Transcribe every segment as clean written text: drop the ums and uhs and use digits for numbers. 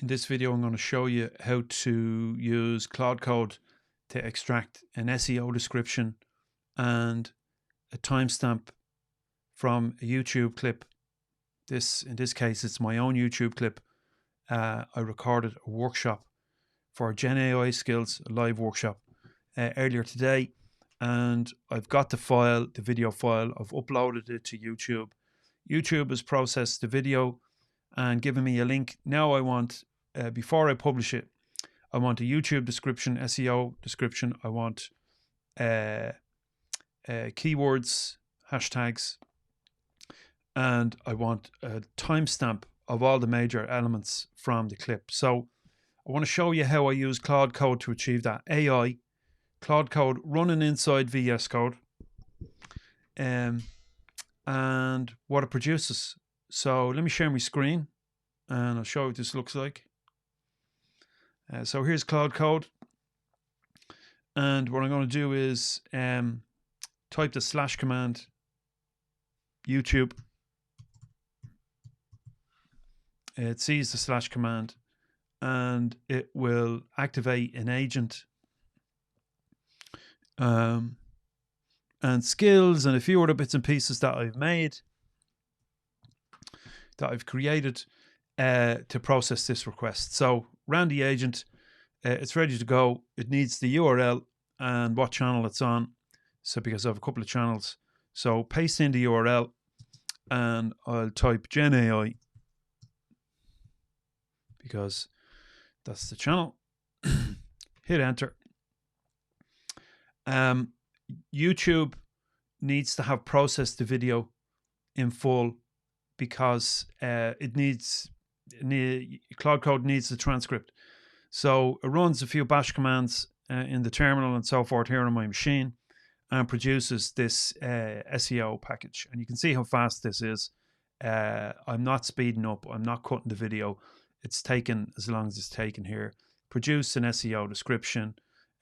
In this video, I'm going to show you how to use Claude Code to extract an SEO description and a timestamp from a YouTube clip. In this case, it's my own YouTube clip. I recorded a workshop for Gen AI Skills, a live workshop earlier today, and I've got the video file. I've uploaded it to YouTube. YouTube has processed the video and given me a link. Now I want, before I publish it, I want a YouTube description, SEO description. I want keywords, hashtags, and I want a timestamp of all the major elements from the clip. So I want to show you how I use Claude Code to achieve that. AI, Claude Code running inside VS Code, and what it produces. So let me share my screen and I'll show you what this looks like. So here's Claude Code, and what I'm going to do is type the / command YouTube. It sees the / command and it will activate an agent and skills and a few other bits and pieces that I've made, that I've created to process this request. So ran the agent, it's ready to go. It needs the URL and what channel it's on. So because I have a couple of channels, so paste in the URL and I'll type Gen AI because that's the channel. Hit enter. YouTube needs to have processed the video in full because Claude Code needs the transcript. So it runs a few bash commands in the terminal and so forth here on my machine and produces this SEO package. And you can see how fast this is. I'm not speeding up. I'm not cutting the video. It's taken as long as it's taken here. Produce an SEO description.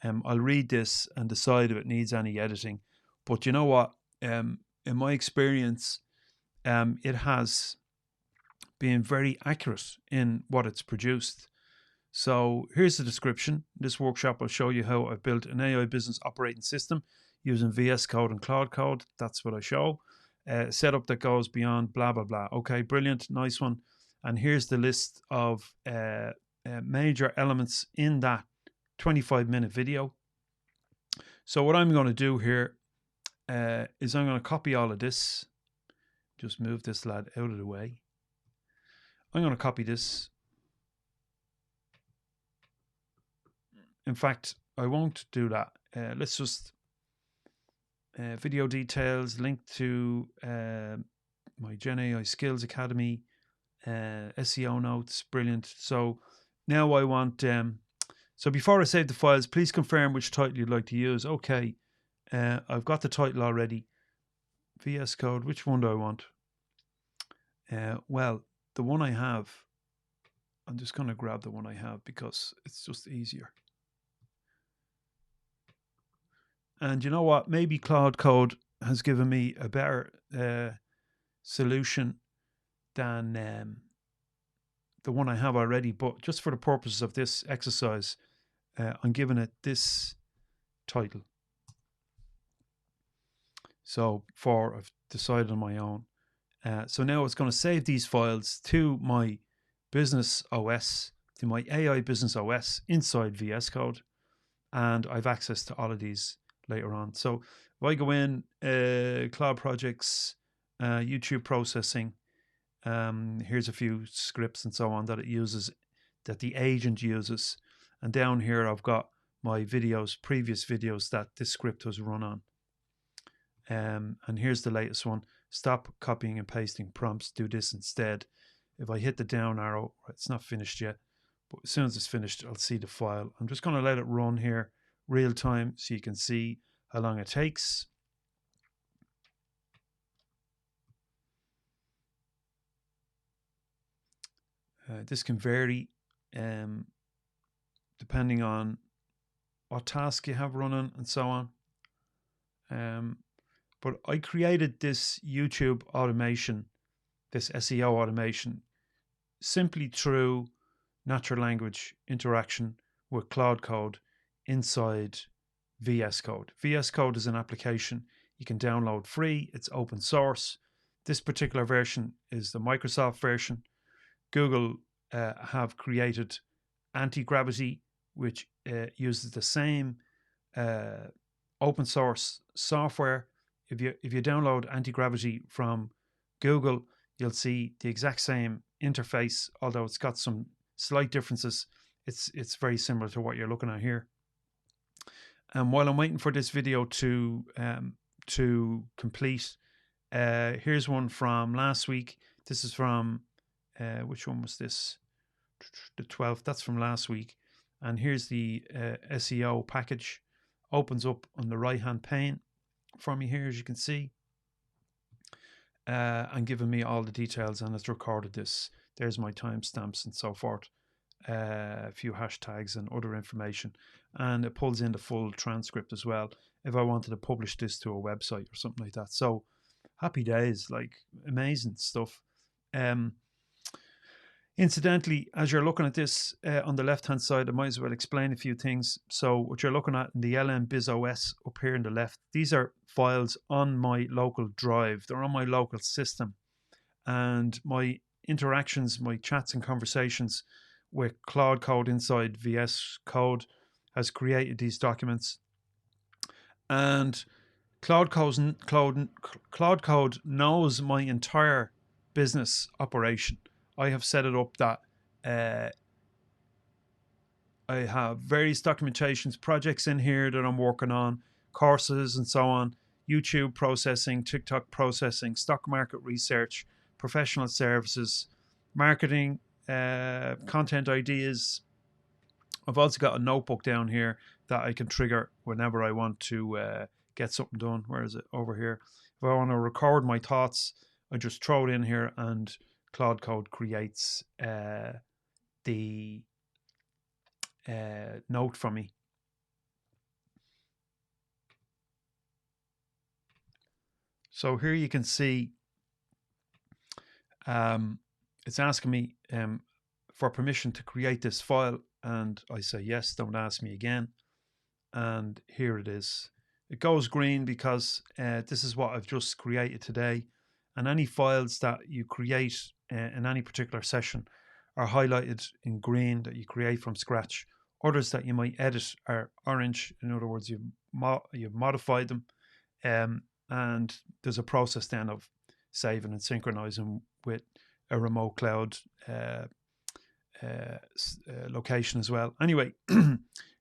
I'll read this and decide if it needs any editing. But you know what? In my experience, it has been very accurate in what it's produced. So here's the description. In this workshop, I'll show you how I've built an AI business operating system using VS Code and Claude Code. That's what I show. Setup that goes beyond blah, blah, blah. Okay, brilliant. Nice one. And here's the list of major elements in that 25-minute video. So what I'm going to do here is I'm going to copy all of this. Just move this lad out of the way. I'm going to copy this. In fact, I won't do that. Let's just video details, link to my Gen AI Skills Academy, SEO notes, brilliant. So now I want, so before I save the files, please confirm which title you'd like to use. Okay, I've got the title already. VS Code, which one do I want? Well, the one I have, I'm just going to grab the one I have because it's just easier. And you know what? Maybe Claude Code has given me a better solution than the one I have already. But just for the purposes of this exercise, I'm giving it this title. So I've decided on my own. So now it's going to save these files to my business OS, to my AI business OS inside VS Code. And I've access to all of these later on. So if I go in, cloud projects, YouTube processing, here's a few scripts and so on that it uses, that the agent uses. And down here, I've got my videos, previous videos that this script was run on. And here's the latest one. Stop copying and pasting prompts. Do this instead. If I hit the down arrow, it's not finished yet, but as soon as it's finished, I'll see the file. I'm just going to let it run here real time so you can see how long it takes. This can vary depending on what task you have running and so on. But I created this YouTube automation, this SEO automation, simply through natural language interaction with Claude Code inside VS Code. VS Code is an application you can download free. It's open source. This particular version is the Microsoft version. Google have created Anti-Gravity, which uses the same open source software. If you download Anti-Gravity from Google, you'll see the exact same interface, although it's got some slight differences. It's very similar to what you're looking at here. And while I'm waiting for this video to complete, here's one from last week. This is from which one was this? The 12th. That's from last week. And here's the SEO package. Opens up on the right hand pane for me here, as you can see, and giving me all the details, and it's recorded this. There's my timestamps and so forth, a few hashtags and other information, and it pulls in the full transcript as well if I wanted to publish this to a website or something like that. So happy days, like amazing stuff. Incidentally, as you're looking at this on the left-hand side, I might as well explain a few things. So what you're looking at in the LM-BizOS up here on the left, these are files on my local drive. They're on my local system. And my interactions, my chats and conversations with Claude Code inside VS Code has created these documents. And Claude Code knows my entire business operation. I have set it up that I have various documentations, projects in here that I'm working on, courses and so on, YouTube processing, TikTok processing, stock market research, professional services, marketing, content ideas. I've also got a notebook down here that I can trigger whenever I want to get something done. Where is it? Over here. If I want to record my thoughts, I just throw it in here and Claude Code creates the note for me. So here you can see it's asking me for permission to create this file, and I say yes, don't ask me again. And here it is. It goes green because this is what I've just created today, and any files that you create in any particular session are highlighted in green that you create from scratch. Others that you might edit are orange. In other words, you've modified them, and there's a process then of saving and synchronizing with a remote cloud location as well. Anyway,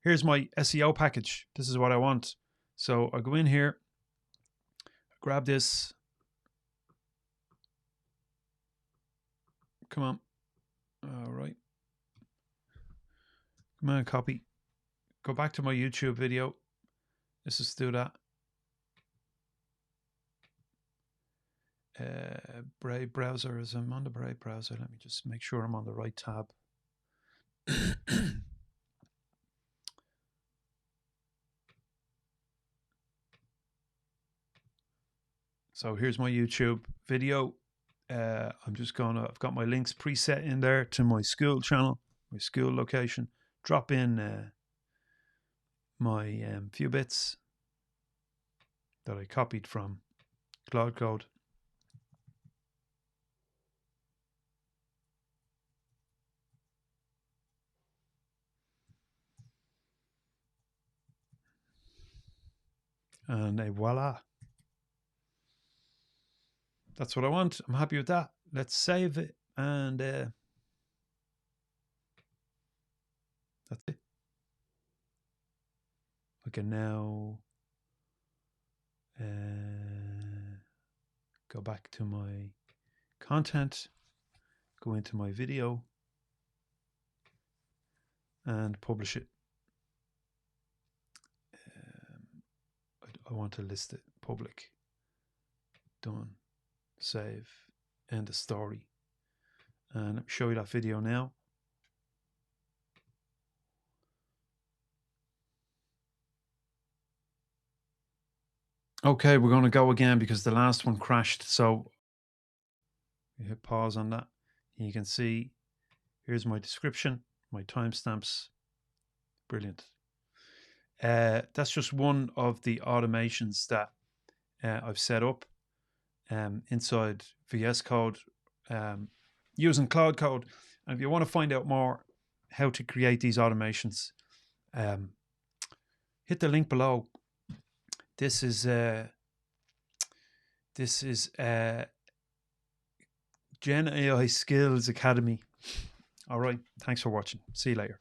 here's my SEO package. This is what I want. So I go in here, grab this. Come on. All right. Come on, copy. Go back to my YouTube video. Let's just do that. Brave browser, as I'm on the Brave browser. Let me just make sure I'm on the right tab. So here's my YouTube video. I've got my links preset in there to my school channel, my school location. Drop in my few bits that I copied from Claude Code. And voila. That's what I want. I'm happy with that. Let's save it, and that's it. I can now go back to my content, go into my video, and publish it. I want to list it public. Done. Save. End of story. And let me show you that video now. Okay, we're going to go again because the last one crashed. So you hit pause on that. You can see Here's my description, my timestamps. Brilliant. That's just one of the automations that I've set up inside VS Code using Claude Code. And if you want to find out more how to create these automations, hit the link below. This is Gen AI Skills Academy. All right. Thanks for watching. See you later.